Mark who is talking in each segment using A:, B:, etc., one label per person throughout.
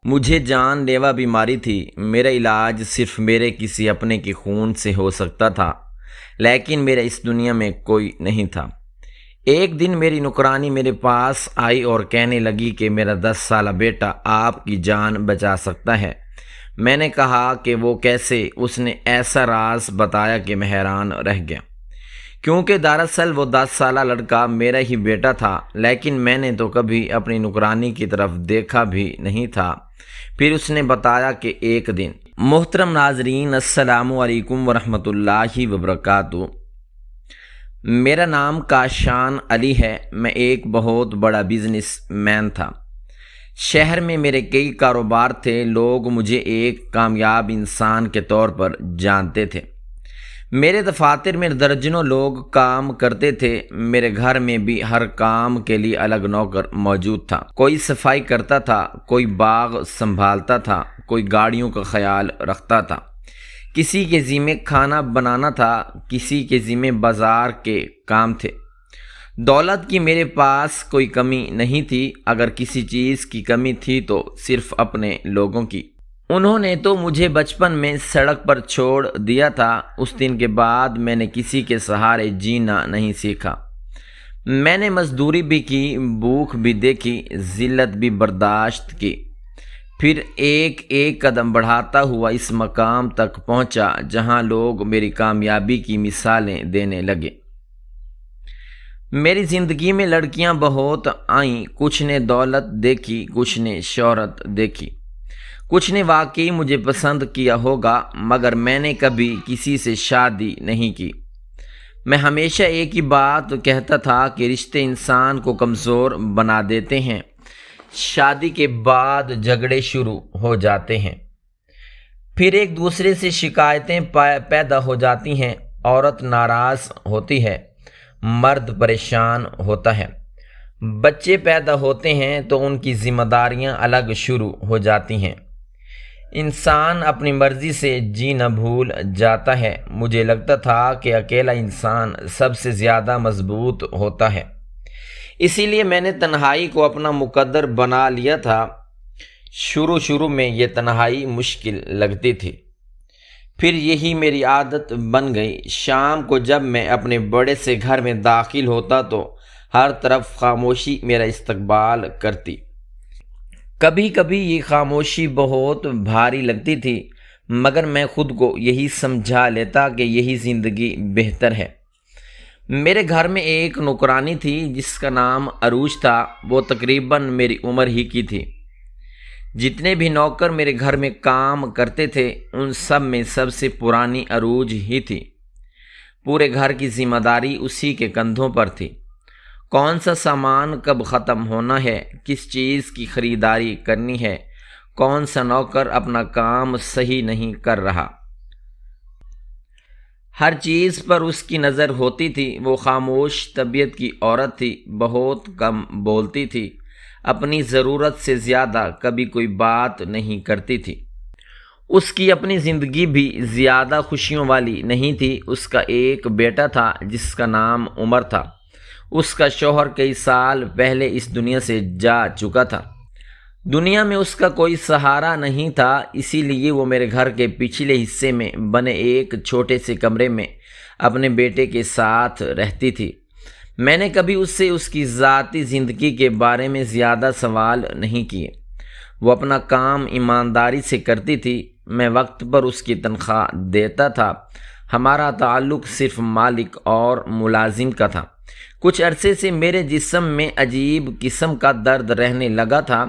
A: مجھے جان لیوا بیماری تھی۔ میرا علاج صرف میرے کسی اپنے کے خون سے ہو سکتا تھا، لیکن میرا اس دنیا میں کوئی نہیں تھا۔ ایک دن میری نوکرانی میرے پاس آئی اور کہنے لگی کہ میرا 10 سالہ بیٹا آپ کی جان بچا سکتا ہے۔ میں نے کہا کہ وہ کیسے؟ اس نے ایسا راز بتایا کہ میں حیران رہ گیا، کیونکہ دراصل وہ 10 سالہ لڑکا میرا ہی بیٹا تھا، لیکن میں نے تو کبھی اپنی نوکرانی کی طرف دیکھا بھی نہیں تھا۔ پھر اس نے بتایا کہ ایک دن۔ محترم ناظرین، السلام علیکم ورحمۃ اللہ وبرکاتہ۔ میرا نام کاشان علی ہے۔ میں ایک بہت بڑا بزنس مین تھا۔ شہر میں میرے کئی کاروبار تھے۔ لوگ مجھے ایک کامیاب انسان کے طور پر جانتے تھے۔ میرے دفاتر میں درجنوں لوگ کام کرتے تھے۔ میرے گھر میں بھی ہر کام کے لیے الگ نوکر موجود تھا۔ کوئی صفائی کرتا تھا، کوئی باغ سنبھالتا تھا، کوئی گاڑیوں کا خیال رکھتا تھا، کسی کے ذمہ کھانا بنانا تھا، کسی کے ذمہ بازار کے کام تھے۔ دولت کی میرے پاس کوئی کمی نہیں تھی۔ اگر کسی چیز کی کمی تھی تو صرف اپنے لوگوں کی۔ انہوں نے تو مجھے بچپن میں سڑک پر چھوڑ دیا تھا۔ اس دن کے بعد میں نے کسی کے سہارے جینا نہیں سیکھا۔ میں نے مزدوری بھی کی، بھوک بھی دیکھی، ذلت بھی برداشت کی، پھر ایک ایک قدم بڑھاتا ہوا اس مقام تک پہنچا جہاں لوگ میری کامیابی کی مثالیں دینے لگے۔ میری زندگی میں لڑکیاں بہت آئیں۔ کچھ نے دولت دیکھی، کچھ نے شہرت دیکھی، کچھ نے واقعی مجھے پسند کیا ہوگا، مگر میں نے کبھی کسی سے شادی نہیں کی۔ میں ہمیشہ ایک ہی بات کہتا تھا کہ رشتے انسان کو کمزور بنا دیتے ہیں۔ شادی کے بعد جھگڑے شروع ہو جاتے ہیں، پھر ایک دوسرے سے شکایتیں پیدا ہو جاتی ہیں۔ عورت ناراض ہوتی ہے، مرد پریشان ہوتا ہے، بچے پیدا ہوتے ہیں تو ان کی ذمہ داریاں الگ شروع ہو جاتی ہیں۔ انسان اپنی مرضی سے جینا بھول جاتا ہے۔ مجھے لگتا تھا کہ اکیلا انسان سب سے زیادہ مضبوط ہوتا ہے، اسی لیے میں نے تنہائی کو اپنا مقدر بنا لیا تھا۔ شروع میں یہ تنہائی مشکل لگتی تھی، پھر یہی میری عادت بن گئی۔ شام کو جب میں اپنے بڑے سے گھر میں داخل ہوتا تو ہر طرف خاموشی میرا استقبال کرتی۔ کبھی کبھی یہ خاموشی بہت بھاری لگتی تھی، مگر میں خود کو یہی سمجھا لیتا کہ یہی زندگی بہتر ہے۔ میرے گھر میں ایک نوکرانی تھی جس کا نام عروج تھا۔ وہ تقریباً میری عمر ہی کی تھی۔ جتنے بھی نوکر میرے گھر میں کام کرتے تھے ان سب میں سب سے پرانی عروج ہی تھی۔ پورے گھر کی ذمہ داری اسی کے کندھوں پر تھی۔ کون سا سامان کب ختم ہونا ہے، کس چیز کی خریداری کرنی ہے، کون سا نوکر اپنا کام صحیح نہیں کر رہا، ہر چیز پر اس کی نظر ہوتی تھی۔ وہ خاموش طبیعت کی عورت تھی، بہت کم بولتی تھی، اپنی ضرورت سے زیادہ کبھی کوئی بات نہیں کرتی تھی۔ اس کی اپنی زندگی بھی زیادہ خوشیوں والی نہیں تھی۔ اس کا ایک بیٹا تھا جس کا نام عمر تھا۔ اس کا شوہر کئی سال پہلے اس دنیا سے جا چکا تھا۔ دنیا میں اس کا کوئی سہارا نہیں تھا، اسی لیے وہ میرے گھر کے پچھلے حصے میں بنے ایک چھوٹے سے کمرے میں اپنے بیٹے کے ساتھ رہتی تھی۔ میں نے کبھی اس سے اس کی ذاتی زندگی کے بارے میں زیادہ سوال نہیں کیے۔ وہ اپنا کام ایمانداری سے کرتی تھی، میں وقت پر اس کی تنخواہ دیتا تھا۔ ہمارا تعلق صرف مالک اور ملازم کا تھا۔ کچھ عرصے سے میرے جسم میں عجیب قسم کا درد رہنے لگا تھا۔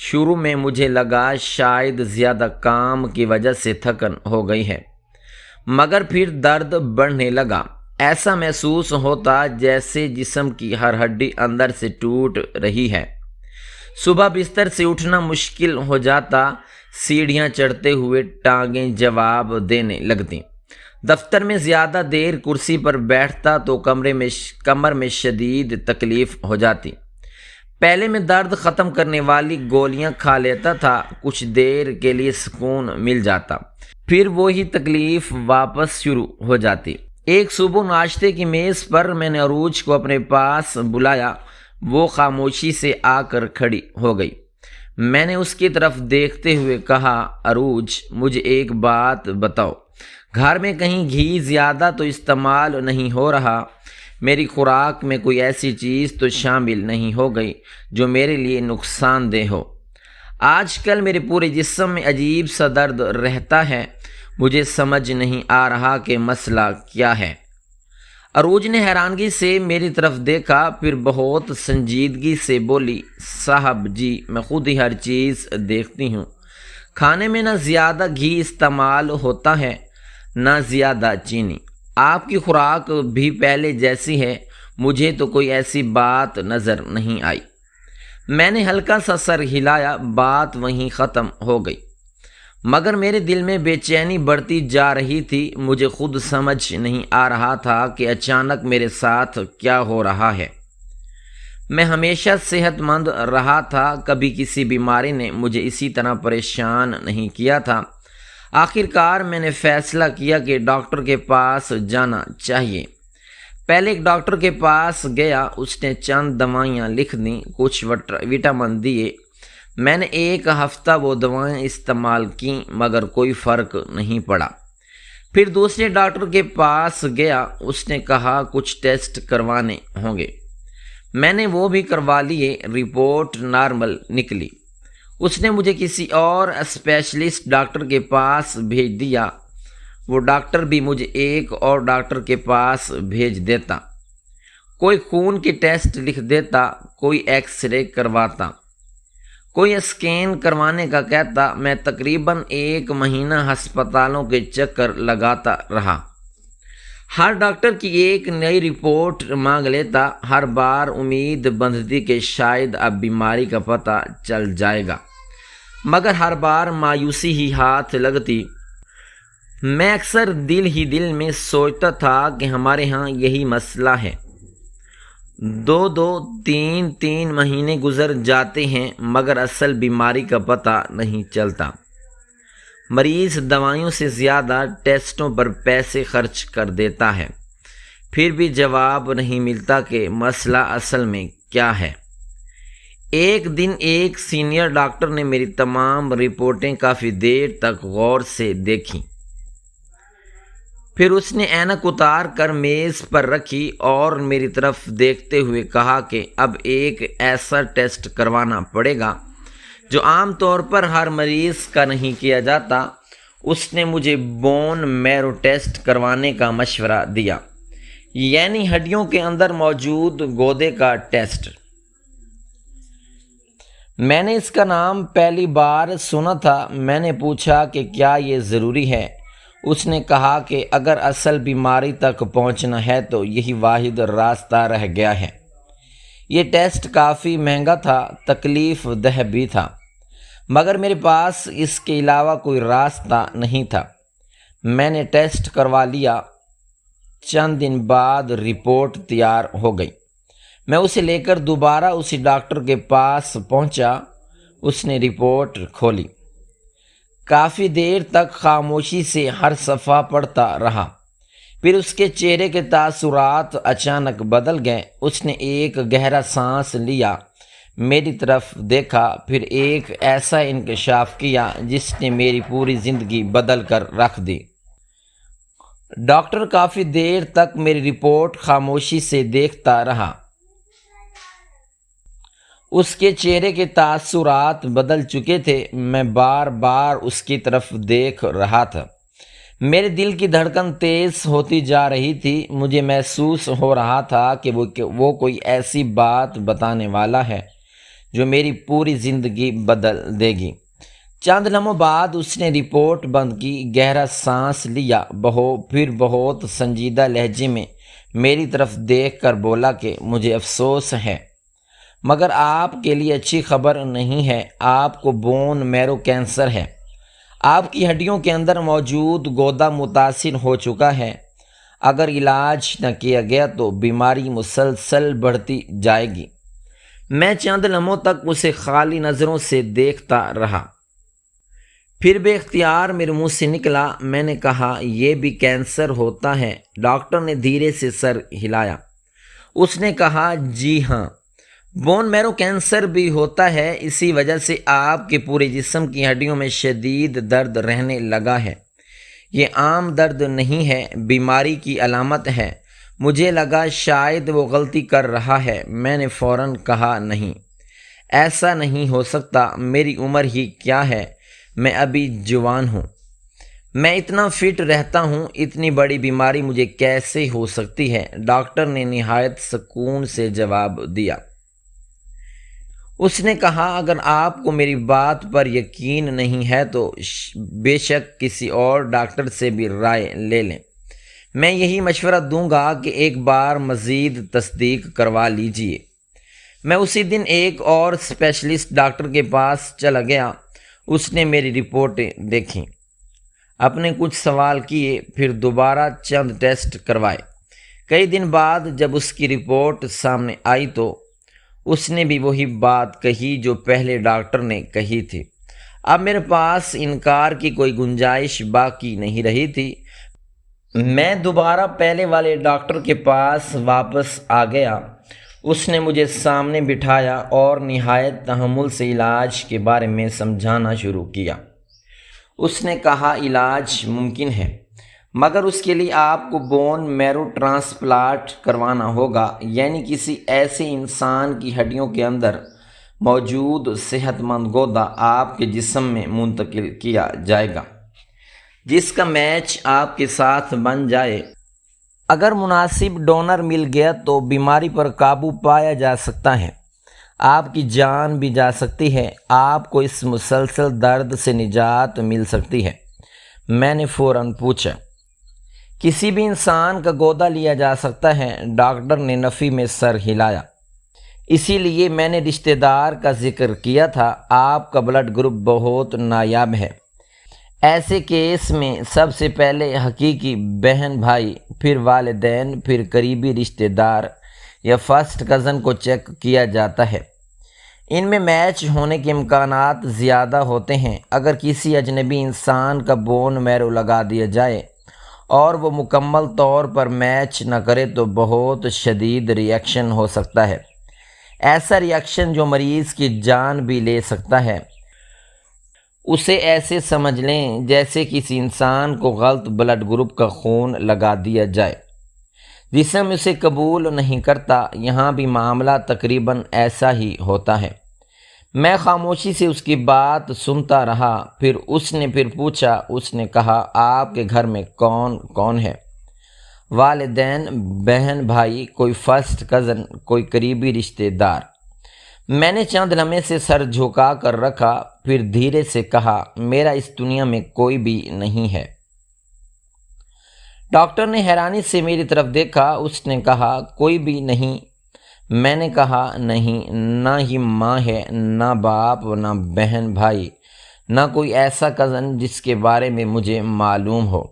A: شروع میں مجھے لگا شاید زیادہ کام کی وجہ سے تھکن ہو گئی ہے، مگر پھر درد بڑھنے لگا۔ ایسا محسوس ہوتا جیسے جسم کی ہر ہڈی اندر سے ٹوٹ رہی ہے۔ صبح بستر سے اٹھنا مشکل ہو جاتا، سیڑھیاں چڑھتے ہوئے ٹانگیں جواب دینے لگتی۔ دفتر میں زیادہ دیر کرسی پر بیٹھتا تو کمر میں شدید تکلیف ہو جاتی۔ پہلے میں درد ختم کرنے والی گولیاں کھا لیتا تھا، کچھ دیر کے لیے سکون مل جاتا، پھر وہی تکلیف واپس شروع ہو جاتی۔ ایک صبح ناشتے کی میز پر میں نے عروج کو اپنے پاس بلایا۔ وہ خاموشی سے آ کر کھڑی ہو گئی۔ میں نے اس کی طرف دیکھتے ہوئے کہا، عروج مجھے ایک بات بتاؤ، گھر میں کہیں گھی زیادہ تو استعمال نہیں ہو رہا؟ میری خوراک میں کوئی ایسی چیز تو شامل نہیں ہو گئی جو میرے لیے نقصان دہ ہو؟ آج کل میرے پورے جسم میں عجیب سا درد رہتا ہے، مجھے سمجھ نہیں آ رہا کہ مسئلہ کیا ہے۔ عروج نے حیرانگی سے میری طرف دیکھا، پھر بہت سنجیدگی سے بولی، صاحب جی میں خود ہی ہر چیز دیکھتی ہوں، کھانے میں نہ زیادہ گھی استعمال ہوتا ہے نہ زیادہ چینی، آپ کی خوراک بھی پہلے جیسی ہے، مجھے تو کوئی ایسی بات نظر نہیں آئی۔ میں نے ہلکا سا سر ہلایا، بات وہیں ختم ہو گئی، مگر میرے دل میں بے چینی بڑھتی جا رہی تھی، مجھے خود سمجھ نہیں آ رہا تھا کہ اچانک میرے ساتھ کیا ہو رہا ہے۔ میں ہمیشہ صحت مند رہا تھا، کبھی کسی بیماری نے مجھے اسی طرح پریشان نہیں کیا تھا۔ آخر کار میں نے فیصلہ کیا کہ ڈاکٹر کے پاس جانا چاہیے۔ پہلے ایک ڈاکٹر کے پاس گیا، اس نے چند دوائیاں لکھ دیں، کچھ وٹامن دیے۔ میں نے ایک ہفتہ وہ دوائیں استعمال کیں مگر کوئی فرق نہیں پڑا۔ پھر دوسرے ڈاکٹر کے پاس گیا، اس نے کہا کچھ ٹیسٹ کروانے ہوں گے۔ میں نے وہ بھی کروا لیے، رپورٹ نارمل نکلی۔ اس نے مجھے کسی اور اسپیشلسٹ ڈاکٹر کے پاس بھیج دیا، وہ ڈاکٹر بھی مجھے ایک اور ڈاکٹر کے پاس بھیج دیتا، کوئی خون کے ٹیسٹ لکھ دیتا، کوئی ایکس رے کرواتا، کوئی اسکین کروانے کا کہتا۔ میں تقریباً 1 مہینہ ہسپتالوں کے چکر لگاتا رہا، ہر ڈاکٹر کی ایک نئی رپورٹ مانگ لیتا، ہر بار امید بندھتی کہ شاید اب بیماری کا پتہ چل جائے گا، مگر ہر بار مایوسی ہی ہاتھ لگتی۔ میں اکثر دل ہی دل میں سوچتا تھا کہ ہمارے ہاں یہی مسئلہ ہے، 2 3 مہینے گزر جاتے ہیں مگر اصل بیماری کا پتہ نہیں چلتا۔ مریض دوائیوں سے زیادہ ٹیسٹوں پر پیسے خرچ کر دیتا ہے، پھر بھی جواب نہیں ملتا کہ مسئلہ اصل میں کیا ہے۔ ایک دن ایک سینئر ڈاکٹر نے میری تمام رپورٹیں کافی دیر تک غور سے دیکھیں، پھر اس نے اینک اتار کر میز پر رکھی اور میری طرف دیکھتے ہوئے کہا کہ اب ایک ایسا ٹیسٹ کروانا پڑے گا جو عام طور پر ہر مریض کا نہیں کیا جاتا۔ اس نے مجھے بون میرو ٹیسٹ کروانے کا مشورہ دیا، یعنی ہڈیوں کے اندر موجود گودے کا ٹیسٹ۔ میں نے اس کا نام پہلی بار سنا تھا۔ میں نے پوچھا کہ کیا یہ ضروری ہے؟ اس نے کہا کہ اگر اصل بیماری تک پہنچنا ہے تو یہی واحد راستہ رہ گیا ہے۔ یہ ٹیسٹ کافی مہنگا تھا، تکلیف دہ بھی تھا، مگر میرے پاس اس کے علاوہ کوئی راستہ نہیں تھا۔ میں نے ٹیسٹ کروا لیا، چند دن بعد رپورٹ تیار ہو گئی۔ میں اسے لے کر دوبارہ اسی ڈاکٹر کے پاس پہنچا، اس نے رپورٹ کھولی، کافی دیر تک خاموشی سے ہر صفحہ پڑھتا رہا، پھر اس کے چہرے کے تاثرات اچانک بدل گئے۔ اس نے ایک گہرا سانس لیا، میری طرف دیکھا، پھر ایک ایسا انکشاف کیا جس نے میری پوری زندگی بدل کر رکھ دی۔ ڈاکٹر کافی دیر تک میری رپورٹ خاموشی سے دیکھتا رہا، اس کے چہرے کے تاثرات بدل چکے تھے۔ میں بار بار اس کی طرف دیکھ رہا تھا، میرے دل کی دھڑکن تیز ہوتی جا رہی تھی۔ مجھے محسوس ہو رہا تھا کہ وہ کوئی ایسی بات بتانے والا ہے جو میری پوری زندگی بدل دے گی۔ چند لمحوں بعد اس نے رپورٹ بند کی، گہرا سانس لیا، پھر بہت سنجیدہ لہجے میں میری طرف دیکھ کر بولا کہ مجھے افسوس ہے مگر آپ کے لیے اچھی خبر نہیں ہے، آپ کو بون میرو کینسر ہے، آپ کی ہڈیوں کے اندر موجود گودا متاثر ہو چکا ہے، اگر علاج نہ کیا گیا تو بیماری مسلسل بڑھتی جائے گی۔ میں چند لمحوں تک اسے خالی نظروں سے دیکھتا رہا، پھر بے اختیار میرے منہ سے نکلا، میں نے کہا یہ بھی کینسر ہوتا ہے؟ ڈاکٹر نے دھیرے سے سر ہلایا، اس نے کہا جی ہاں، بون میرو کینسر بھی ہوتا ہے، اسی وجہ سے آپ کے پورے جسم کی ہڈیوں میں شدید درد رہنے لگا ہے۔ یہ عام درد نہیں ہے، بیماری کی علامت ہے۔ مجھے لگا شاید وہ غلطی کر رہا ہے، میں نے فوراً کہا نہیں، ایسا نہیں ہو سکتا، میری عمر ہی کیا ہے، میں ابھی جوان ہوں، میں اتنا فٹ رہتا ہوں، اتنی بڑی بیماری مجھے کیسے ہو سکتی ہے؟ ڈاکٹر نے نہایت سکون سے جواب دیا۔ اس نے کہا اگر آپ کو میری بات پر یقین نہیں ہے تو بے شک کسی اور ڈاکٹر سے بھی رائے لے لیں، میں یہی مشورہ دوں گا کہ ایک بار مزید تصدیق کروا لیجئے۔ میں اسی دن ایک اور اسپیشلسٹ ڈاکٹر کے پاس چلا گیا، اس نے میری رپورٹیں دیکھیں، اپنے کچھ سوال کیے، پھر دوبارہ چند ٹیسٹ کروائے۔ کئی دن بعد جب اس کی رپورٹ سامنے آئی تو اس نے بھی وہی بات کہی جو پہلے ڈاکٹر نے کہی تھی۔ اب میرے پاس انکار کی کوئی گنجائش باقی نہیں رہی تھی۔ میں دوبارہ پہلے والے ڈاکٹر کے پاس واپس آ گیا۔ اس نے مجھے سامنے بٹھایا اور نہایت تحمل سے علاج کے بارے میں سمجھانا شروع کیا۔ اس نے کہا علاج ممکن ہے، مگر اس کے لیے آپ کو بون میرو ٹرانسپلانٹ کروانا ہوگا، یعنی کسی ایسے انسان کی ہڈیوں کے اندر موجود صحت مند گودا آپ کے جسم میں منتقل کیا جائے گا، جس کا میچ آپ کے ساتھ بن جائے۔ اگر مناسب ڈونر مل گیا تو بیماری پر قابو پایا جا سکتا ہے، آپ کی جان بھی جا سکتی ہے، آپ کو اس مسلسل درد سے نجات مل سکتی ہے۔ میں نے فوراً پوچھا کسی بھی انسان کا گودا لیا جا سکتا ہے؟ ڈاکٹر نے نفی میں سر ہلایا۔ اسی لیے میں نے رشتہ دار کا ذکر کیا تھا، آپ کا بلڈ گروپ بہت نایاب ہے۔ ایسے کیس میں سب سے پہلے حقیقی بہن بھائی، پھر والدین، پھر قریبی رشتہ دار یا فرسٹ کزن کو چیک کیا جاتا ہے۔ ان میں میچ ہونے کے امکانات زیادہ ہوتے ہیں۔ اگر کسی اجنبی انسان کا بون میرو لگا دیا جائے اور وہ مکمل طور پر میچ نہ کرے تو بہت شدید ری ایکشن ہو سکتا ہے، ایسا ری ایکشن جو مریض کی جان بھی لے سکتا ہے۔ اسے ایسے سمجھ لیں جیسے کسی انسان کو غلط بلڈ گروپ کا خون لگا دیا جائے، جسم اسے قبول نہیں کرتا۔ یہاں بھی معاملہ تقریباً ایسا ہی ہوتا ہے۔ میں خاموشی سے اس کی بات سنتا رہا، پھر اس نے پوچھا، اس نے کہا آپ کے گھر میں کون کون ہے؟ والدین، بہن بھائی، کوئی فرسٹ کزن، کوئی قریبی رشتہ دار؟ میں نے چند لمحے سے سر جھکا کر رکھا، پھر دھیرے سے کہا میرا اس دنیا میں کوئی بھی نہیں ہے۔ ڈاکٹر نے حیرانی سے میری طرف دیکھا، اس نے کہا کوئی بھی نہیں؟ میں نے کہا نہیں، نہ ہی ماں ہے، نہ باپ، نہ بہن بھائی، نہ کوئی ایسا کزن جس کے بارے میں مجھے معلوم ہو۔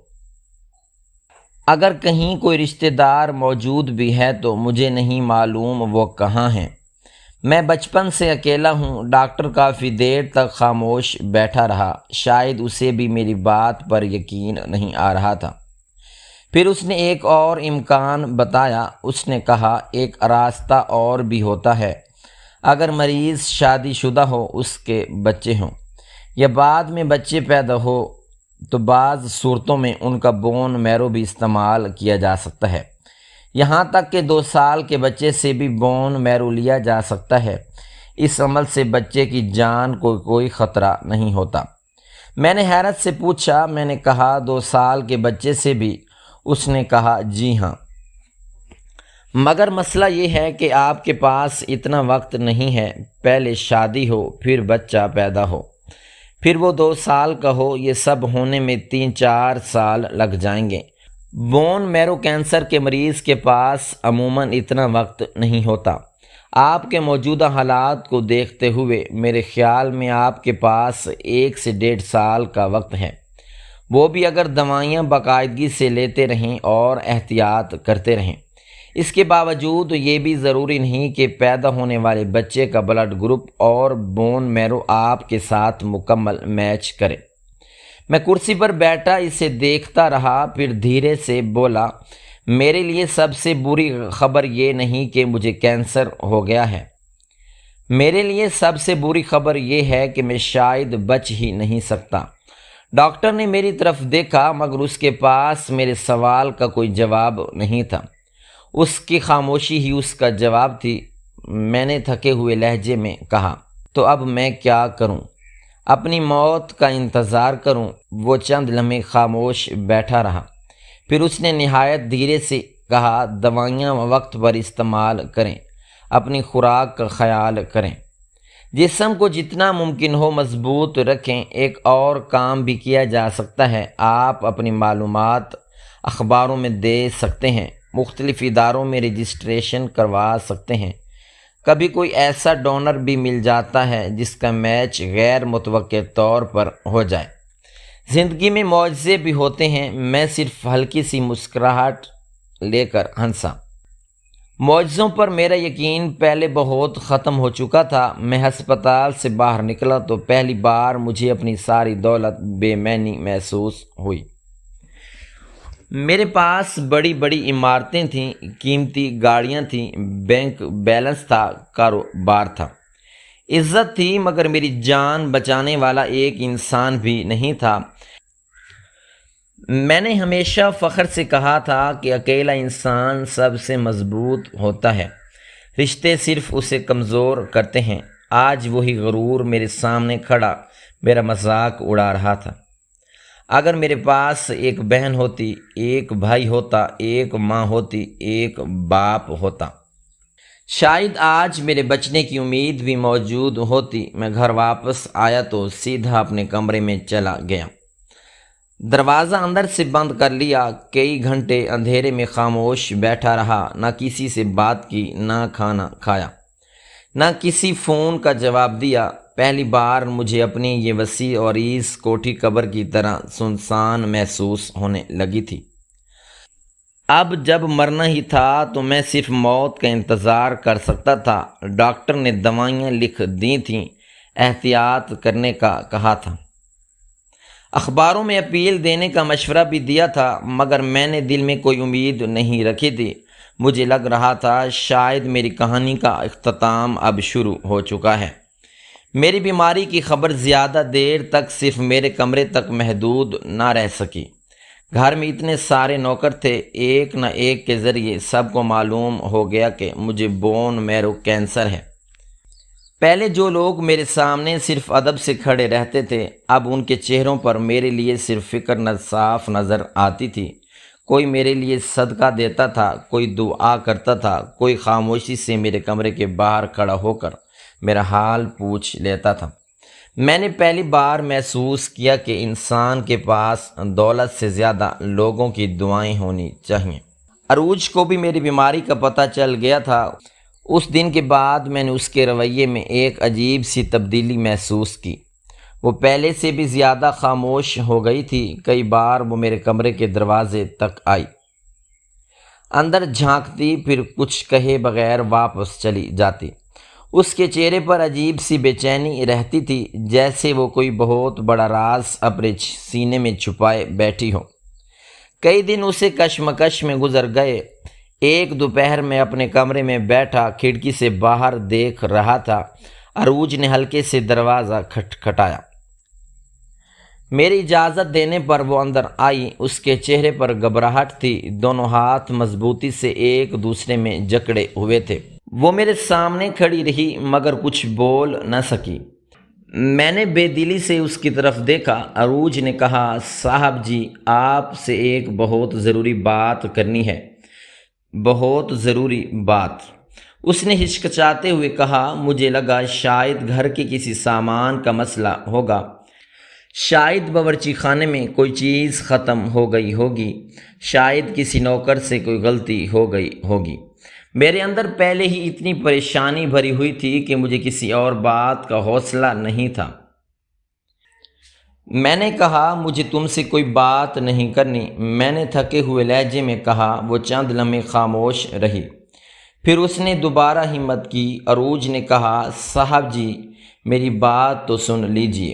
A: اگر کہیں کوئی رشتہ دار موجود بھی ہے تو مجھے نہیں معلوم وہ کہاں ہیں۔ میں بچپن سے اکیلا ہوں۔ ڈاکٹر کافی دیر تک خاموش بیٹھا رہا، شاید اسے بھی میری بات پر یقین نہیں آ رہا تھا۔ پھر اس نے ایک اور امکان بتایا۔ اس نے کہا ایک راستہ اور بھی ہوتا ہے، اگر مریض شادی شدہ ہو، اس کے بچے ہوں یا بعد میں بچے پیدا ہو تو بعض صورتوں میں ان کا بون میرو بھی استعمال کیا جا سکتا ہے، یہاں تک کہ 2 سال کے بچے سے بھی بون میرو لیا جا سکتا ہے۔ اس عمل سے بچے کی جان کو کوئی خطرہ نہیں ہوتا۔ میں نے حیرت سے پوچھا، میں نے کہا 2 سال کے بچے سے بھی؟ اس نے کہا جی ہاں، مگر مسئلہ یہ ہے کہ آپ کے پاس اتنا وقت نہیں ہے، پہلے شادی ہو، پھر بچہ پیدا ہو، پھر وہ 2 سال کا ہو، یہ سب ہونے میں 3-4 سال لگ جائیں گے۔ بون میرو کینسر کے مریض کے پاس عموماً اتنا وقت نہیں ہوتا۔ آپ کے موجودہ حالات کو دیکھتے ہوئے میرے خیال میں آپ کے پاس 1 سے 1.5 سال کا وقت ہے، وہ بھی اگر دوائیاں باقاعدگی سے لیتے رہیں اور احتیاط کرتے رہیں۔ اس کے باوجود یہ بھی ضروری نہیں کہ پیدا ہونے والے بچے کا بلڈ گروپ اور بون میرو آپ کے ساتھ مکمل میچ کرے۔ میں کرسی پر بیٹھا اسے دیکھتا رہا، پھر دھیرے سے بولا میرے لیے سب سے بری خبر یہ نہیں کہ مجھے کینسر ہو گیا ہے، میرے لیے سب سے بری خبر یہ ہے کہ میں شاید بچ ہی نہیں سکتا۔ ڈاکٹر نے میری طرف دیکھا مگر اس کے پاس میرے سوال کا کوئی جواب نہیں تھا۔ اس کی خاموشی ہی اس کا جواب تھی۔ میں نے تھکے ہوئے لہجے میں کہا، تو اب میں کیا کروں؟ اپنی موت کا انتظار کروں؟ وہ چند لمحے خاموش بیٹھا رہا، پھر اس نے نہایت دھیرے سے کہا، دوائیاں وقت پر استعمال کریں، اپنی خوراک کا خیال کریں، جسم کو جتنا ممکن ہو مضبوط رکھیں۔ ایک اور کام بھی کیا جا سکتا ہے، آپ اپنی معلومات اخباروں میں دے سکتے ہیں، مختلف اداروں میں رجسٹریشن کروا سکتے ہیں۔ کبھی کوئی ایسا ڈونر بھی مل جاتا ہے جس کا میچ غیر متوقع طور پر ہو جائے۔ زندگی میں معجزے بھی ہوتے ہیں۔ میں صرف ہلکی سی مسکراہٹ لے کر ہنسا۔ معجزوں پر میرا یقین پہلے بہت ختم ہو چکا تھا۔ میں ہسپتال سے باہر نکلا تو پہلی بار مجھے اپنی ساری دولت بے معنی محسوس ہوئی۔ میرے پاس بڑی بڑی عمارتیں تھیں، قیمتی گاڑیاں تھیں، بینک بیلنس تھا، کاروبار تھا، عزت تھی، مگر میری جان بچانے والا ایک انسان بھی نہیں تھا۔ میں نے ہمیشہ فخر سے کہا تھا کہ اکیلا انسان سب سے مضبوط ہوتا ہے، رشتے صرف اسے کمزور کرتے ہیں۔ آج وہی غرور میرے سامنے کھڑا میرا مذاق اڑا رہا تھا۔ اگر میرے پاس ایک بہن ہوتی، ایک بھائی ہوتا، ایک ماں ہوتی، ایک باپ ہوتا، شاید آج میرے بچنے کی امید بھی موجود ہوتی۔ میں گھر واپس آیا تو سیدھا اپنے کمرے میں چلا گیا، دروازہ اندر سے بند کر لیا۔ کئی گھنٹے اندھیرے میں خاموش بیٹھا رہا، نہ کسی سے بات کی، نہ کھانا کھایا، نہ کسی فون کا جواب دیا۔ پہلی بار مجھے اپنی یہ وسیع اور عریض کوٹھی قبر کی طرح سنسان محسوس ہونے لگی تھی۔ اب جب مرنا ہی تھا تو میں صرف موت کا انتظار کر سکتا تھا۔ ڈاکٹر نے دوائیاں لکھ دی تھیں، احتیاط کرنے کا کہا تھا، اخباروں میں اپیل دینے کا مشورہ بھی دیا تھا، مگر میں نے دل میں کوئی امید نہیں رکھی تھی۔ مجھے لگ رہا تھا شاید میری کہانی کا اختتام اب شروع ہو چکا ہے۔ میری بیماری کی خبر زیادہ دیر تک صرف میرے کمرے تک محدود نہ رہ سکی۔ گھر میں اتنے سارے نوکر تھے، ایک نہ ایک کے ذریعے سب کو معلوم ہو گیا کہ مجھے بون میرو کینسر ہے۔ پہلے جو لوگ میرے سامنے صرف ادب سے کھڑے رہتے تھے، اب ان کے چہروں پر میرے لیے صرف فکر صاف نظر آتی تھی۔ کوئی میرے لیے صدقہ دیتا تھا، کوئی دعا کرتا تھا، کوئی خاموشی سے میرے کمرے کے باہر کھڑا ہو کر میرا حال پوچھ لیتا تھا۔ میں نے پہلی بار محسوس کیا کہ انسان کے پاس دولت سے زیادہ لوگوں کی دعائیں ہونی چاہیے۔ عروج کو بھی میری بیماری کا پتہ چل گیا تھا۔ اس دن کے بعد میں نے اس کے رویے میں ایک عجیب سی تبدیلی محسوس کی۔ وہ پہلے سے بھی زیادہ خاموش ہو گئی تھی۔ کئی بار وہ میرے کمرے کے دروازے تک آئی، اندر جھانکتی، پھر کچھ کہے بغیر واپس چلی جاتی۔ اس کے چہرے پر عجیب سی بے چینی رہتی تھی، جیسے وہ کوئی بہت بڑا راز اپنے سینے میں چھپائے بیٹھی ہو۔ کئی دن اسے کشمکش میں گزر گئے۔ ایک دوپہر میں اپنے کمرے میں بیٹھا کھڑکی سے باہر دیکھ رہا تھا۔ عروج نے ہلکے سے دروازہ کھٹکھٹایا۔ میری اجازت دینے پر وہ اندر آئی۔ اس کے چہرے پر گھبراہٹ تھی، دونوں ہاتھ مضبوطی سے ایک دوسرے میں جکڑے ہوئے تھے۔ وہ میرے سامنے کھڑی رہی مگر کچھ بول نہ سکی۔ میں نے بے دلی سے اس کی طرف دیکھا۔ عروج نے کہا، صاحب جی، آپ سے ایک بہت ضروری بات کرنی ہے، بہت ضروری بات۔ اس نے ہچکچاتے ہوئے کہا، مجھے لگا شاید گھر کے کسی سامان کا مسئلہ ہوگا، شاید باورچی خانے میں کوئی چیز ختم ہو گئی ہوگی، شاید کسی نوکر سے کوئی غلطی ہو گئی ہوگی۔ میرے اندر پہلے ہی اتنی پریشانی بھری ہوئی تھی کہ مجھے کسی اور بات کا حوصلہ نہیں تھا۔ میں نے کہا، مجھے تم سے کوئی بات نہیں کرنی، میں نے تھکے ہوئے لہجے میں کہا۔ وہ چند لمحے خاموش رہی، پھر اس نے دوبارہ ہمت کی۔ عروج نے کہا، صاحب جی، میری بات تو سن لیجئے۔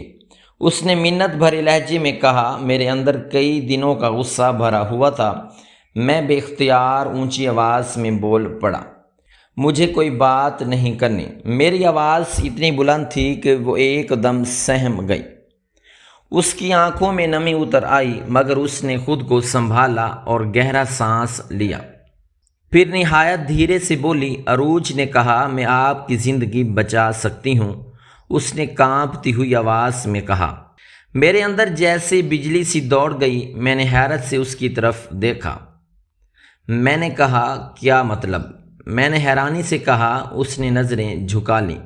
A: اس نے منت بھرے لہجے میں کہا۔ میرے اندر کئی دنوں کا غصہ بھرا ہوا تھا۔ میں بے اختیار اونچی آواز میں بول پڑا، مجھے کوئی بات نہیں کرنی۔ میری آواز اتنی بلند تھی کہ وہ ایک دم سہم گئی۔ اس کی آنکھوں میں نمی اتر آئی، مگر اس نے خود کو سنبھالا اور گہرا سانس لیا۔ پھر نہایت دھیرے سے بولی، عروج نے کہا میں آپ کی زندگی بچا سکتی ہوں۔ اس نے کانپتی ہوئی آواز میں کہا۔ میرے اندر جیسے بجلی سی دوڑ گئی۔ میں نے حیرت سے اس کی طرف دیکھا۔ میں نے کہا کیا مطلب؟ میں نے حیرانی سے کہا۔ اس نے نظریں جھکا لیں۔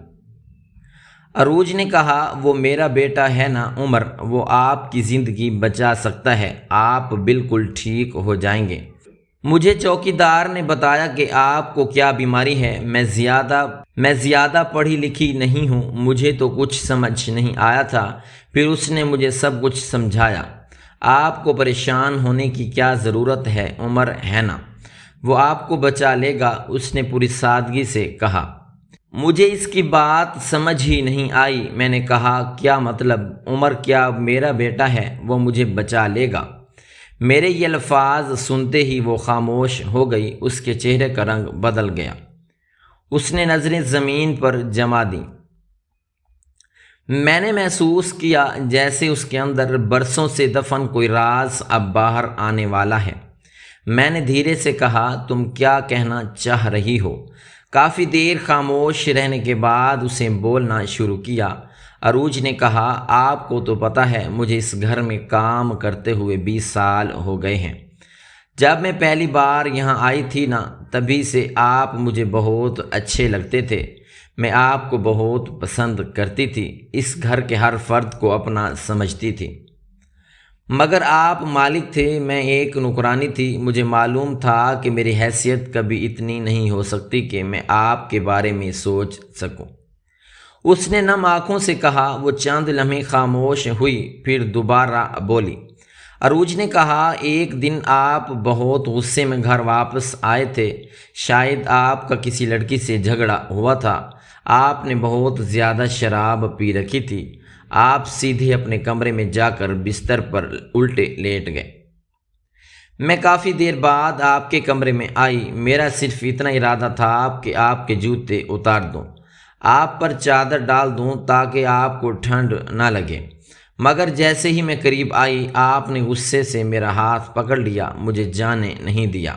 A: عروج نے کہا وہ میرا بیٹا ہے نا عمر، وہ آپ کی زندگی بچا سکتا ہے، آپ بالکل ٹھیک ہو جائیں گے۔ مجھے چوکیدار نے بتایا کہ آپ کو کیا بیماری ہے۔ میں زیادہ پڑھی لکھی نہیں ہوں، مجھے تو کچھ سمجھ نہیں آیا تھا۔ پھر اس نے مجھے سب کچھ سمجھایا۔ آپ کو پریشان ہونے کی کیا ضرورت ہے، عمر ہے نا، وہ آپ کو بچا لے گا، اس نے پوری سادگی سے کہا۔ مجھے اس کی بات سمجھ ہی نہیں آئی۔ میں نے کہا کیا مطلب؟ عمر کیا میرا بیٹا ہے، وہ مجھے بچا لے گا؟ میرے یہ الفاظ سنتے ہی وہ خاموش ہو گئی۔ اس کے چہرے کا رنگ بدل گیا۔ اس نے نظریں زمین پر جما دیں۔ میں نے محسوس کیا جیسے اس کے اندر برسوں سے دفن کوئی راز اب باہر آنے والا ہے۔ میں نے دھیرے سے کہا تم کیا کہنا چاہ رہی ہو؟ کافی دیر خاموش رہنے کے بعد اسے بولنا شروع کیا۔ عروج نے کہا آپ کو تو پتہ ہے مجھے اس گھر میں کام کرتے ہوئے 20 سال ہو گئے ہیں۔ جب میں پہلی بار یہاں آئی تھی نا، تبھی سے آپ مجھے بہت اچھے لگتے تھے۔ میں آپ کو بہت پسند کرتی تھی، اس گھر کے ہر فرد کو اپنا سمجھتی تھی۔ مگر آپ مالک تھے، میں ایک نوکرانی تھی۔ مجھے معلوم تھا کہ میری حیثیت کبھی اتنی نہیں ہو سکتی کہ میں آپ کے بارے میں سوچ سکوں۔ اس نے نم آنکھوں سے کہا۔ وہ چند لمحے خاموش ہوئی، پھر دوبارہ بولی۔ عروج نے کہا ایک دن آپ بہت غصے میں گھر واپس آئے تھے، شاید آپ کا کسی لڑکی سے جھگڑا ہوا تھا۔ آپ نے بہت زیادہ شراب پی رکھی تھی۔ آپ سیدھے اپنے کمرے میں جا کر بستر پر الٹے لیٹ گئے۔ میں کافی دیر بعد آپ کے کمرے میں آئی۔ میرا صرف اتنا ارادہ تھا کہ آپ کے جوتے اتار دوں، آپ پر چادر ڈال دوں تاکہ آپ کو ٹھنڈ نہ لگے، مگر جیسے ہی میں قریب آئی آپ نے غصے سے میرا ہاتھ پکڑ لیا، مجھے جانے نہیں دیا۔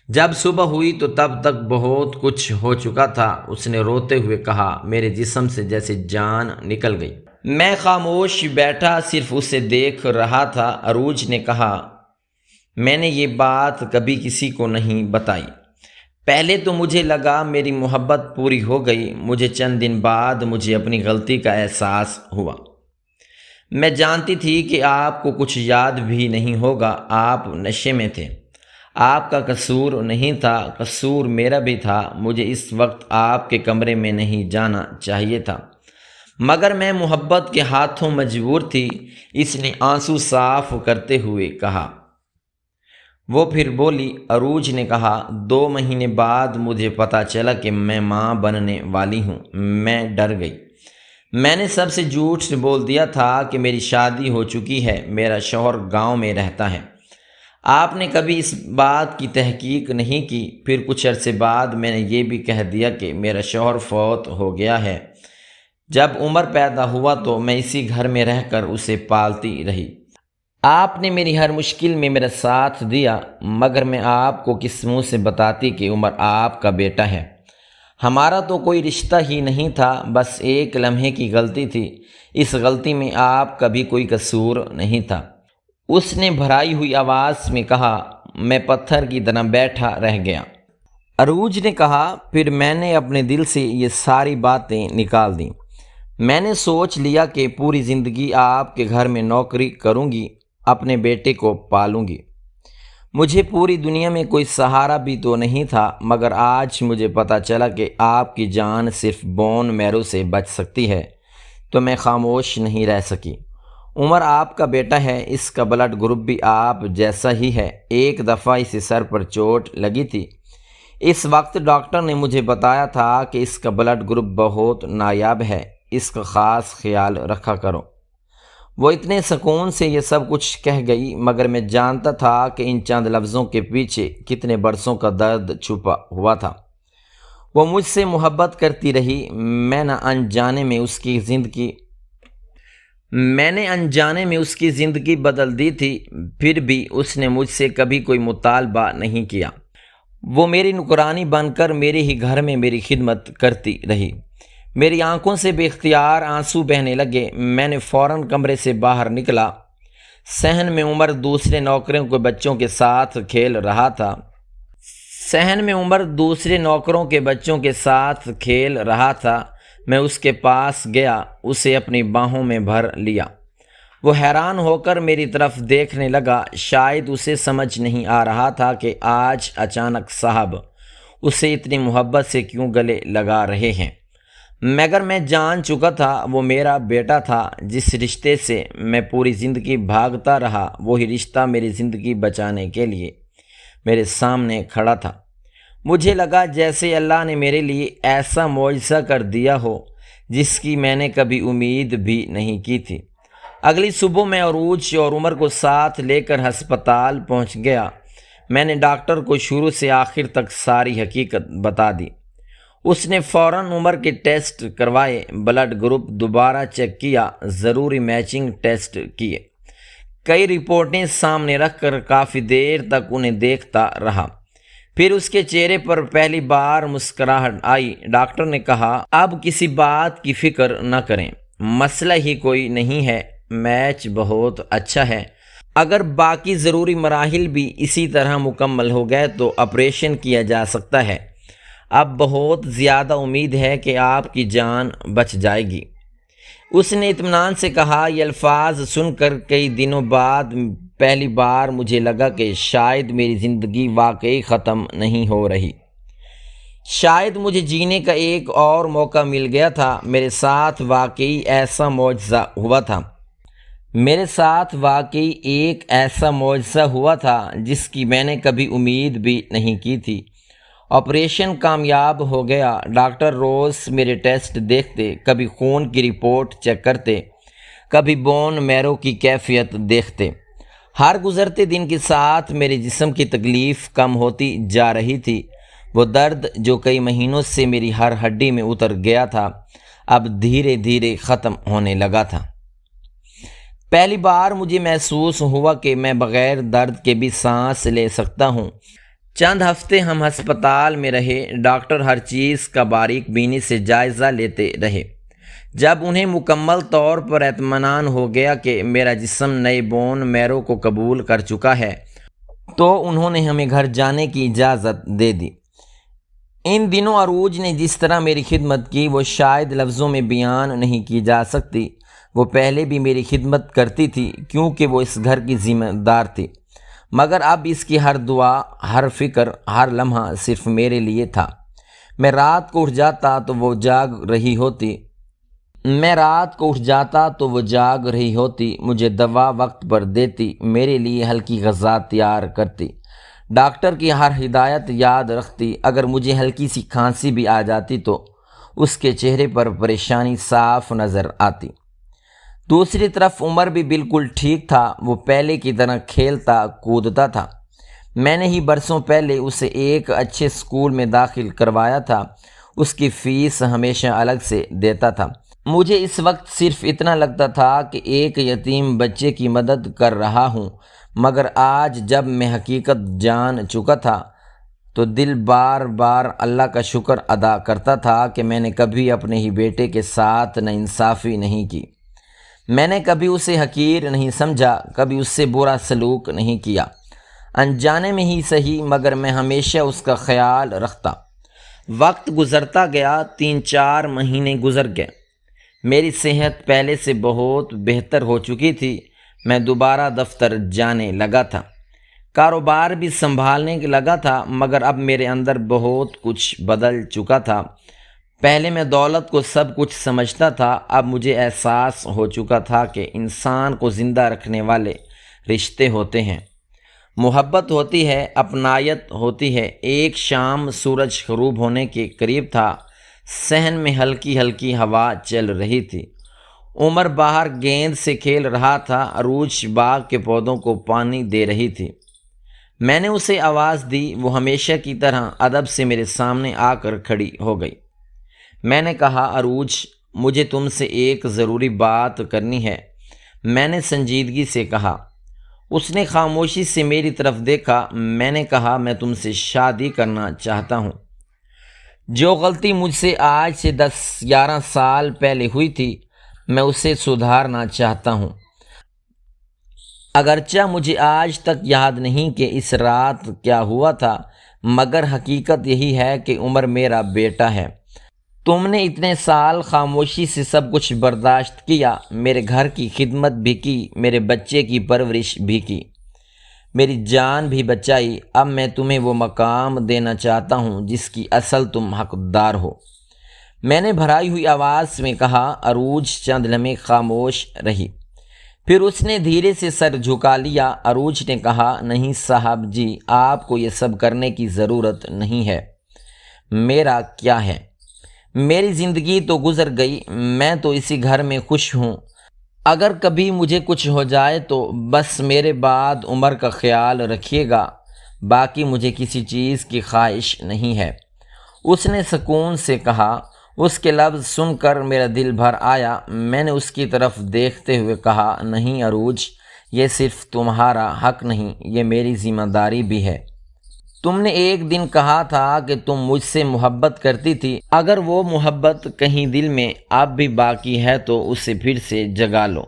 A: جب صبح ہوئی تو تب تک بہت کچھ ہو چکا تھا۔ اس نے روتے ہوئے کہا میرے جسم سے جیسے جان نکل گئی۔ میں خاموش بیٹھا صرف اسے دیکھ رہا تھا۔ عروج نے کہا میں نے یہ بات کبھی کسی کو نہیں بتائی۔ پہلے تو مجھے لگا میری محبت پوری ہو گئی، مجھے چند دن بعد مجھے اپنی غلطی کا احساس ہوا۔ میں جانتی تھی کہ آپ کو کچھ یاد بھی نہیں ہوگا، آپ نشے میں تھے۔ آپ کا قصور نہیں تھا، قصور میرا بھی تھا۔ مجھے اس وقت آپ کے کمرے میں نہیں جانا چاہیے تھا، مگر میں محبت کے ہاتھوں مجبور تھی، اس نے آنسو صاف کرتے ہوئے کہا۔ وہ پھر بولی۔ عروج نے کہا 2 مہینے بعد مجھے پتہ چلا کہ میں ماں بننے والی ہوں۔ میں ڈر گئی۔ میں نے سب سے جھوٹ بول دیا تھا کہ میری شادی ہو چکی ہے، میرا شوہر گاؤں میں رہتا ہے۔ آپ نے کبھی اس بات کی تحقیق نہیں کی۔ پھر کچھ عرصے بعد میں نے یہ بھی کہہ دیا کہ میرا شوہر فوت ہو گیا ہے۔ جب عمر پیدا ہوا تو میں اسی گھر میں رہ کر اسے پالتی رہی۔ آپ نے میری ہر مشکل میں میرا ساتھ دیا، مگر میں آپ کو کس منہ سے بتاتی کہ عمر آپ کا بیٹا ہے؟ ہمارا تو کوئی رشتہ ہی نہیں تھا، بس ایک لمحے کی غلطی تھی۔ اس غلطی میں آپ کا بھی کوئی قصور نہیں تھا۔ اس نے بھرائی ہوئی آواز میں کہا۔ میں پتھر کی طرح بیٹھا رہ گیا۔ عروج نے کہا پھر میں نے اپنے دل سے یہ ساری باتیں نکال دیں۔ میں نے سوچ لیا کہ پوری زندگی آپ کے گھر میں نوکری کروں گی، اپنے بیٹے کو پالوں گی۔ مجھے پوری دنیا میں کوئی سہارا بھی تو نہیں تھا، مگر آج مجھے پتہ چلا کہ آپ کی جان صرف بون میرو سے بچ سکتی ہے، تو میں خاموش نہیں رہ سکی۔ عمر آپ کا بیٹا ہے، اس کا بلڈ گروپ بھی آپ جیسا ہی ہے۔ ایک دفعہ اسے سر پر چوٹ لگی تھی، اس وقت ڈاکٹر نے مجھے بتایا تھا کہ اس کا بلڈ گروپ بہت نایاب ہے، اس کا خاص خیال رکھا کرو۔ وہ اتنے سکون سے یہ سب کچھ کہہ گئی، مگر میں جانتا تھا کہ ان چند لفظوں کے پیچھے کتنے برسوں کا درد چھپا ہوا تھا۔ وہ مجھ سے محبت کرتی رہی، میں نے انجانے میں اس کی زندگی بدل دی تھی، پھر بھی اس نے مجھ سے کبھی کوئی مطالبہ نہیں کیا۔ وہ میری نوکرانی بن کر میرے ہی گھر میں میری خدمت کرتی رہی۔ میری آنکھوں سے بے اختیار آنسو بہنے لگے۔ میں نے فوراً کمرے سے باہر نکلا۔ صحن میں عمر دوسرے نوکروں کے بچوں کے ساتھ کھیل رہا تھا۔ میں اس کے پاس گیا، اسے اپنی باہوں میں بھر لیا۔ وہ حیران ہو کر میری طرف دیکھنے لگا۔ شاید اسے سمجھ نہیں آ رہا تھا کہ آج اچانک صاحب اسے اتنی محبت سے کیوں گلے لگا رہے ہیں، مگر میں جان چکا تھا وہ میرا بیٹا تھا۔ جس رشتے سے میں پوری زندگی بھاگتا رہا، وہی رشتہ میری زندگی بچانے کے لیے میرے سامنے کھڑا تھا۔ مجھے لگا جیسے اللہ نے میرے لیے ایسا معجزہ کر دیا ہو جس کی میں نے کبھی امید بھی نہیں کی تھی۔ اگلی صبح میں عروج اور عمر کو ساتھ لے کر ہسپتال پہنچ گیا۔ میں نے ڈاکٹر کو شروع سے آخر تک ساری حقیقت بتا دی۔ اس نے فوراً عمر کے ٹیسٹ کروائے، بلڈ گروپ دوبارہ چیک کیا، ضروری میچنگ ٹیسٹ کیے، کئی رپورٹیں سامنے رکھ کر کافی دیر تک انہیں دیکھتا رہا۔ پھر اس کے چہرے پر پہلی بار مسکراہٹ آئی۔ ڈاکٹر نے کہا، اب کسی بات کی فکر نہ کریں، مسئلہ ہی کوئی نہیں ہے، میچ بہت اچھا ہے۔ اگر باقی ضروری مراحل بھی اسی طرح مکمل ہو گئے تو آپریشن کیا جا سکتا ہے۔ اب بہت زیادہ امید ہے کہ آپ کی جان بچ جائے گی۔ اس نے اطمینان سے کہا۔ یہ الفاظ سن کر کئی دنوں بعد پہلی بار مجھے لگا کہ شاید میری زندگی واقعی ختم نہیں ہو رہی، شاید مجھے جینے کا ایک اور موقع مل گیا تھا۔ میرے ساتھ واقعی ایک ایسا معجزہ ہوا تھا جس کی میں نے کبھی امید بھی نہیں کی تھی۔ آپریشن کامیاب ہو گیا۔ ڈاکٹر روز میرے ٹیسٹ دیکھتے، کبھی خون کی رپورٹ چیک کرتے، کبھی بون میرو کی کیفیت دیکھتے۔ ہر گزرتے دن کے ساتھ میرے جسم کی تکلیف کم ہوتی جا رہی تھی۔ وہ درد جو کئی مہینوں سے میری ہر ہڈی میں اتر گیا تھا، اب دھیرے دھیرے ختم ہونے لگا تھا۔ پہلی بار مجھے محسوس ہوا کہ میں بغیر درد کے بھی سانس لے سکتا ہوں۔ چند ہفتے ہم ہسپتال میں رہے۔ ڈاکٹر ہر چیز کا باریک بینی سے جائزہ لیتے رہے۔ جب انہیں مکمل طور پر اطمینان ہو گیا کہ میرا جسم نئے بون میرو کو قبول کر چکا ہے تو انہوں نے ہمیں گھر جانے کی اجازت دے دی۔ ان دنوں عروج نے جس طرح میری خدمت کی وہ شاید لفظوں میں بیان نہیں کی جا سکتی۔ وہ پہلے بھی میری خدمت کرتی تھی کیونکہ وہ اس گھر کی ذمہ دار تھی، مگر اب اس کی ہر دعا، ہر فکر، ہر لمحہ صرف میرے لیے تھا۔ میں رات کو اٹھ جاتا تو وہ جاگ رہی ہوتی، مجھے دوا وقت پر دیتی، میرے لیے ہلکی غذا تیار کرتی، ڈاکٹر کی ہر ہدایت یاد رکھتی۔ اگر مجھے ہلکی سی کھانسی بھی آ جاتی تو اس کے چہرے پر پریشانی صاف نظر آتی۔ دوسری طرف عمر بھی بالکل ٹھیک تھا، وہ پہلے کی طرح کھیلتا کودتا تھا۔ میں نے ہی برسوں پہلے اسے ایک اچھے اسکول میں داخل کروایا تھا، اس کی فیس ہمیشہ الگ سے دیتا تھا۔ مجھے اس وقت صرف اتنا لگتا تھا کہ ایک یتیم بچے کی مدد کر رہا ہوں، مگر آج جب میں حقیقت جان چکا تھا تو دل بار بار اللہ کا شکر ادا کرتا تھا کہ میں نے کبھی اپنے ہی بیٹے کے ساتھ ناانصافی نہیں کی۔ میں نے کبھی اسے حقیر نہیں سمجھا، کبھی اس سے برا سلوک نہیں کیا، انجانے میں ہی صحیح، مگر میں ہمیشہ اس کا خیال رکھتا۔ وقت گزرتا گیا، 3-4 مہینے گزر گئے۔ میری صحت پہلے سے بہت بہتر ہو چکی تھی۔ میں دوبارہ دفتر جانے لگا تھا، کاروبار بھی سنبھالنے لگا تھا، مگر اب میرے اندر بہت کچھ بدل چکا تھا۔ پہلے میں دولت کو سب کچھ سمجھتا تھا، اب مجھے احساس ہو چکا تھا کہ انسان کو زندہ رکھنے والے رشتے ہوتے ہیں، محبت ہوتی ہے، اپنائیت ہوتی ہے۔ ایک شام سورج غروب ہونے کے قریب تھا، صحن میں ہلکی ہلکی ہوا چل رہی تھی۔ عمر باہر گیند سے کھیل رہا تھا، عروج باغ کے پودوں کو پانی دے رہی تھی۔ میں نے اسے آواز دی، وہ ہمیشہ کی طرح ادب سے میرے سامنے آ کر کھڑی ہو گئی۔ میں نے کہا، عروج، مجھے تم سے ایک ضروری بات کرنی ہے۔ میں نے سنجیدگی سے کہا۔ اس نے خاموشی سے میری طرف دیکھا۔ میں نے کہا، میں تم سے شادی کرنا چاہتا ہوں۔ جو غلطی مجھ سے آج سے 10-11 سال پہلے ہوئی تھی، میں اسے سدھارنا چاہتا ہوں۔ اگرچہ مجھے آج تک یاد نہیں کہ اس رات کیا ہوا تھا، مگر حقیقت یہی ہے کہ عمر میرا بیٹا ہے۔ تم نے اتنے سال خاموشی سے سب کچھ برداشت کیا، میرے گھر کی خدمت بھی کی، میرے بچے کی پرورش بھی کی، میری جان بھی بچائی۔ اب میں تمہیں وہ مقام دینا چاہتا ہوں جس کی اصل تم حقدار ہو۔ میں نے بھرائی ہوئی آواز میں کہا۔ عروج چند لمحے خاموش رہی، پھر اس نے دھیرے سے سر جھکا لیا۔ عروج نے کہا، نہیں صاحب جی، آپ کو یہ سب کرنے کی ضرورت نہیں ہے۔ میرا کیا ہے؟ میری زندگی تو گزر گئی، میں تو اسی گھر میں خوش ہوں۔ اگر کبھی مجھے کچھ ہو جائے تو بس میرے بعد عمر کا خیال رکھیے گا، باقی مجھے کسی چیز کی خواہش نہیں ہے۔ اس نے سکون سے کہا۔ اس کے لفظ سن کر میرا دل بھر آیا۔ میں نے اس کی طرف دیکھتے ہوئے کہا، نہیں عروج، یہ صرف تمہارا حق نہیں، یہ میری ذمہ داری بھی ہے۔ تم نے ایک دن کہا تھا کہ تم مجھ سے محبت کرتی تھی، اگر وہ محبت کہیں دل میں اب بھی باقی ہے تو اسے پھر سے جگا لو،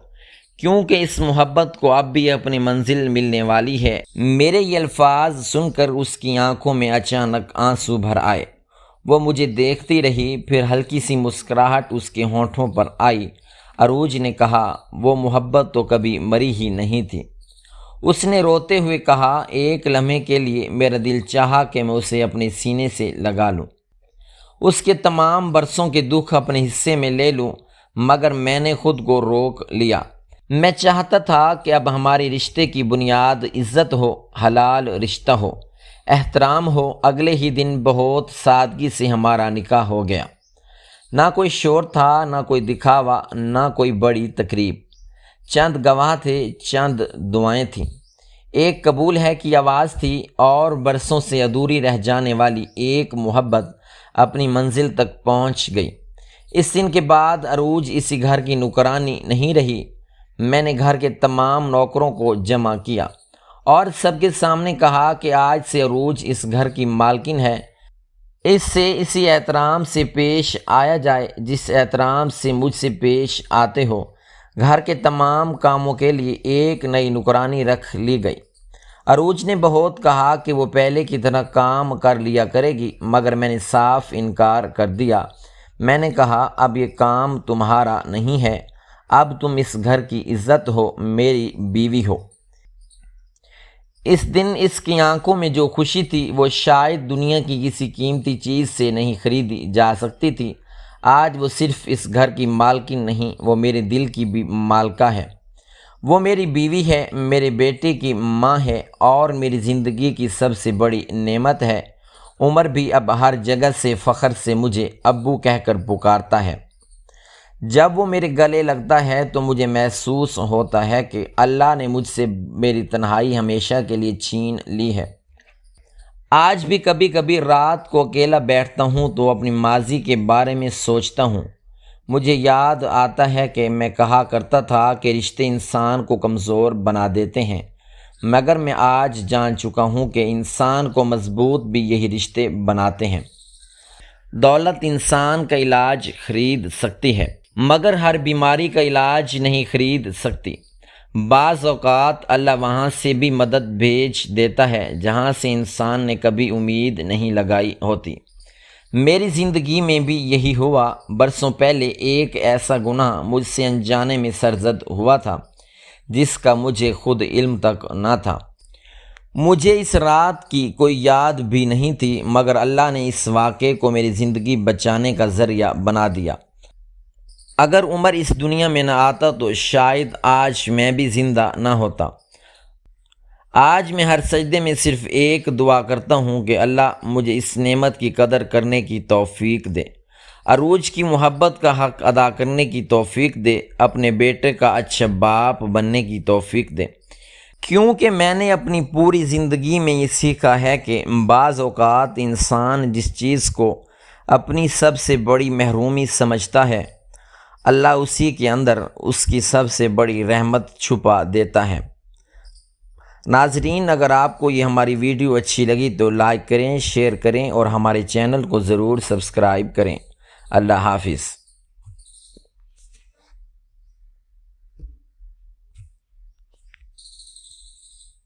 A: کیونکہ اس محبت کو اب بھی اپنی منزل ملنے والی ہے۔ میرے یہ الفاظ سن کر اس کی آنکھوں میں اچانک آنسو بھر آئے۔ وہ مجھے دیکھتی رہی، پھر ہلکی سی مسکراہٹ اس کے ہونٹوں پر آئی۔ عروج نے کہا، وہ محبت تو کبھی مری ہی نہیں تھی۔ اس نے روتے ہوئے کہا، ایک لمحے کے لیے میرا دل چاہا کہ میں اسے اپنے سینے سے لگا لوں، اس کے تمام برسوں کے دکھ اپنے حصے میں لے لوں، مگر میں نے خود کو روک لیا۔ میں چاہتا تھا کہ اب ہماری رشتے کی بنیاد عزت ہو، حلال رشتہ ہو، احترام ہو۔ اگلے ہی دن بہت سادگی سے ہمارا نکاح ہو گیا۔ نہ کوئی شور تھا، نہ کوئی دکھاوا، نہ کوئی بڑی تقریب۔ چند گواہ تھے، چند دعائیں تھیں، ایک قبول ہے کی آواز تھی، اور برسوں سے ادھوری رہ جانے والی ایک محبت اپنی منزل تک پہنچ گئی۔ اس دن کے بعد عروج اسی گھر کی نوکرانی نہیں رہی۔ میں نے گھر کے تمام نوکروں کو جمع کیا اور سب کے سامنے کہا کہ آج سے عروج اس گھر کی مالکن ہے۔ اس سے اسی احترام سے پیش آیا جائے جس احترام سے مجھ سے پیش آتے ہو۔ گھر کے تمام کاموں کے لیے ایک نئی نوکرانی رکھ لی گئی۔ عروج نے بہت کہا کہ وہ پہلے کی طرح کام کر لیا کرے گی، مگر میں نے صاف انکار کر دیا۔ میں نے کہا، اب یہ کام تمہارا نہیں ہے، اب تم اس گھر کی عزت ہو، میری بیوی ہو۔ اس دن اس کی آنکھوں میں جو خوشی تھی وہ شاید دنیا کی کسی قیمتی چیز سے نہیں خریدی جا سکتی تھی۔ آج وہ صرف اس گھر کی مالکن نہیں، وہ میرے دل کی بھی مالکہ ہے۔ وہ میری بیوی ہے، میرے بیٹے کی ماں ہے، اور میری زندگی کی سب سے بڑی نعمت ہے۔ عمر بھی اب ہر جگہ سے فخر سے مجھے ابو کہہ کر پکارتا ہے۔ جب وہ میرے گلے لگتا ہے تو مجھے محسوس ہوتا ہے کہ اللہ نے مجھ سے میری تنہائی ہمیشہ کے لیے چھین لی ہے۔ آج بھی کبھی کبھی رات کو اکیلا بیٹھتا ہوں تو اپنی ماضی کے بارے میں سوچتا ہوں۔ مجھے یاد آتا ہے کہ میں کہا کرتا تھا کہ رشتے انسان کو کمزور بنا دیتے ہیں، مگر میں آج جان چکا ہوں کہ انسان کو مضبوط بھی یہی رشتے بناتے ہیں۔ دولت انسان کا علاج خرید سکتی ہے، مگر ہر بیماری کا علاج نہیں خرید سکتی۔ بعض اوقات اللہ وہاں سے بھی مدد بھیج دیتا ہے جہاں سے انسان نے کبھی امید نہیں لگائی ہوتی۔ میری زندگی میں بھی یہی ہوا۔ برسوں پہلے ایک ایسا گناہ مجھ سے انجانے میں سرزد ہوا تھا جس کا مجھے خود علم تک نہ تھا۔ مجھے اس رات کی کوئی یاد بھی نہیں تھی، مگر اللہ نے اس واقعے کو میری زندگی بچانے کا ذریعہ بنا دیا۔ اگر عمر اس دنیا میں نہ آتا تو شاید آج میں بھی زندہ نہ ہوتا۔ آج میں ہر سجدے میں صرف ایک دعا کرتا ہوں کہ اللہ مجھے اس نعمت کی قدر کرنے کی توفیق دے، عروج کی محبت کا حق ادا کرنے کی توفیق دے، اپنے بیٹے کا اچھا باپ بننے کی توفیق دے۔ کیونکہ میں نے اپنی پوری زندگی میں یہ سیکھا ہے کہ بعض اوقات انسان جس چیز کو اپنی سب سے بڑی محرومی سمجھتا ہے، اللہ اسی کے اندر اس کی سب سے بڑی رحمت چھپا دیتا ہے۔ ناظرین، اگر آپ کو یہ ہماری ویڈیو اچھی لگی تو لائک کریں، شیئر کریں اور ہمارے چینل کو ضرور سبسکرائب کریں۔ اللہ حافظ۔